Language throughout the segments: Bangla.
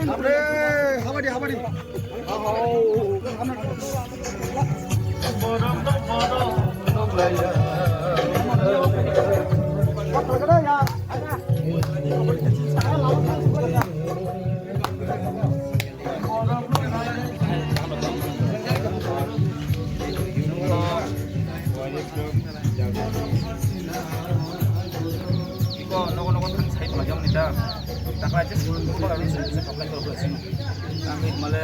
하바리 하바리. 이거 너거 한 사이즈 맞아옵니다. 딱 아주 무박을 해서 가까이 걸고 있어요. 그다음에 말에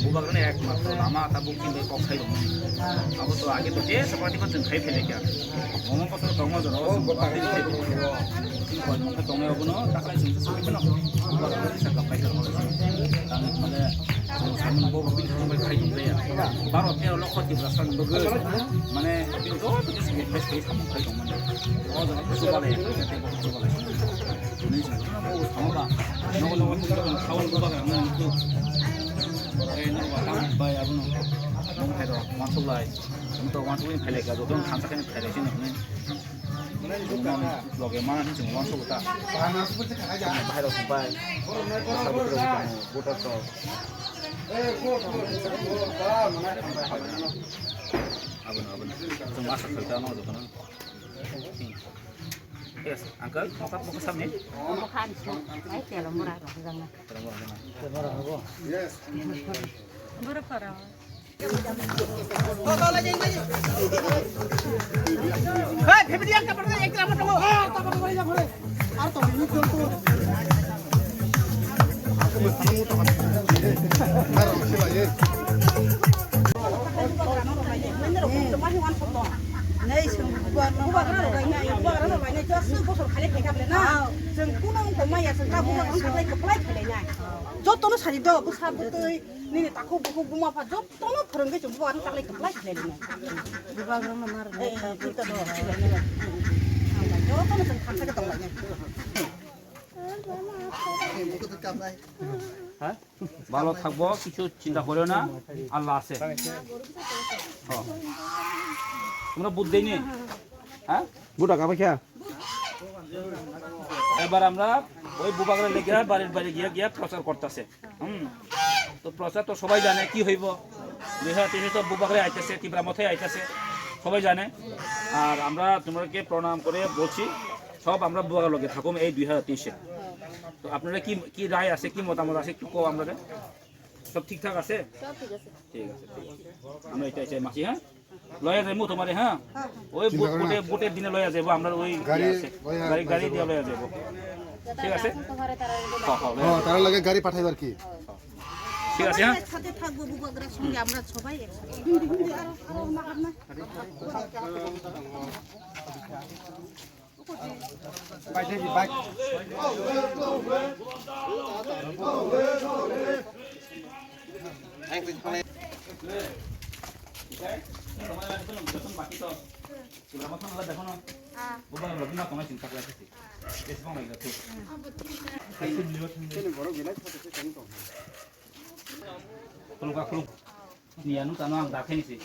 무박은 একমাত্র মামা তা বুকিং বে কক খাই দম আবো তো আগে তো যে সপাটি কো जों খাই ফেলে গিয়া মমো কত দম জনো বাকি খাই দম কি কয় মমো দম হবনো তাকাই जों সপাটি ন মুবাক এসে গাপাই করব তাহলে মানে সামনে বউ বিন তুমি খাই দম দেয়া ভারতে লক্ষ কি রাস্তা বগল মানে বিন তো তো কিছু বেশ বেশ সামনে খাই দম মানে ও জনো কিছু বলে এতে কিছু বলে নি না বউ সামবা নগো খাওয়াল মুবাক আমরা তো बाय अब नो हम खाइ र मासुलाई हम त वान सुइन खाइले का जों खान्छ खाने खाइले छिन भने लगे माना नि जों वान सुता बाहिर बाय बोटर त अब जों मासु खाइता न जों Yes, uncle, mau kesam nih? Mau kan, baik ya, murah lah, jangan. Murah. Yes. Murah parah. Oh, kalau aja ini. Hei, hebat dia kapan nak ekor apa kamu? Ah, tak apa boleh boleh. Arto ini tuh. Aku mau kamu tuh kan. Marah masih lagi. Này chúng buộc nó rồi này buộc nó rồi này cho sư cô sổ khai lấy cái này na chúng cũng không có mai à chúng ta buộc nó khai lấy cái này chốt tôi nó xài đâu bữa sau bữa tới nên ta không mà phải chốt tôi nó thường cái chúng buộc nó khai lấy cái này buộc nó mà rồi cái đó chốt tôi nó thành cái tổng này হ্যাঁ ভালো থাকবো কিছু চিন্তা করো না আল্লাহ আছে তোমরা বুদ্ধি নেই হ্যাঁ বুড়া কাবা খেয়া এবার আমরা ওই বুবাগরে লেগে বাড়ির বাইরে গিয়া প্রচার করতেছে তো প্রচার তো সবাই জানে কি হইব 2023 তো বুবাগরে আইতেছে তিব্রা মথায় আইতেছে সবাই জানে আর আমরা তোমাদেরকে প্রণাম করে বলছি সব আমরা বুবাগর লগে থাকুম এই 2023 এ তো আপনারা কি রায় আছে কি মতামত আছে একটু কও আমরা সব ঠিকঠাক আছে সব ঠিক আছে ঠিক আছে আমরা এটা চাই মাসি হ্যাঁ লয়া যাইমু তোমারে হ্যাঁ ওই বুটের দিনে লয়া যাইবো আমরা ওই গাড়ি দিয়ে লয়া যাইবো ঠিক আছে হ্যাঁ তার লাগে গাড়ি পাঠাইবার কি ঠিক আছে হ্যাঁ একসাথে থাকবো বুবকদের সঙ্গে আমরা সবাই একসাথে বাইক থেকে বাইক বাকি তো তিব্রা মথা না দেখো না বুবা লগি না তোমায় চিন্তা করে আছে বেশ ভালো লাগে তো kalau nianu tanu ang dakhe ni sini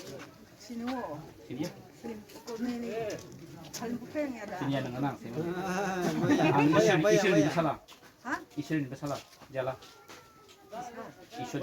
nang nang sini isir ni salah isir ni salah jala isir